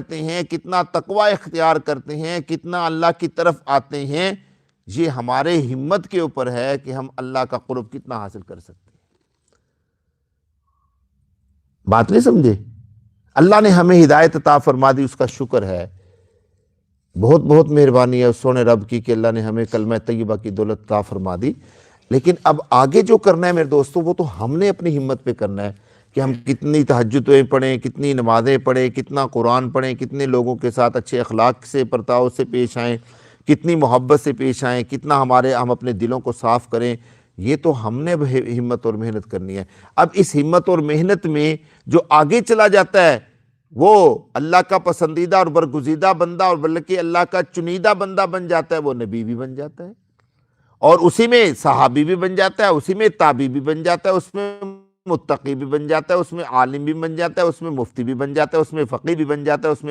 کرتے ہیں، کتنا تقوی اختیار کرتے ہیں، کتنا اللہ کی طرف آتے ہیں، یہ ہمارے ہمت کے اوپر ہے کہ ہم اللہ کا قرب کتنا حاصل کر سکتے ہیں۔ بات نہیں سمجھے؟ اللہ نے ہمیں ہدایت عطا فرما دی، اس کا شکر ہے، بہت بہت مہربانی ہے اس سونے رب کی کہ اللہ نے ہمیں کلمہ طیبہ کی دولت عطا فرما دی۔ لیکن اب آگے جو کرنا ہے میرے دوستو، وہ تو ہم نے اپنی ہمت پہ کرنا ہے کہ ہم کتنی تہجدیں پڑھیں، کتنی نمازیں پڑھیں، کتنا قرآن پڑھیں، کتنے لوگوں کے ساتھ اچھے اخلاق سے برتاؤ سے پیش آئیں، کتنی محبت سے پیش آئیں، کتنا ہم اپنے دلوں کو صاف کریں۔ یہ تو ہم نے ہمت اور محنت کرنی ہے۔ اب اس ہمت اور محنت میں جو آگے چلا جاتا ہے وہ اللہ کا پسندیدہ اور برگزیدہ بندہ، اور بلکہ اللہ کا چنیدہ بندہ بن جاتا ہے، وہ نبی بھی بن جاتا ہے، اور اسی میں صحابی بھی بن جاتا ہے، اسی میں تابعی بھی بن جاتا ہے، اس میں متقی بھی بن جاتا ہے، اس میں عالم بھی بن جاتا ہے، اس میں مفتی بھی بن جاتا ہے، اس میں فقیہ بھی بن جاتا ہے، اس میں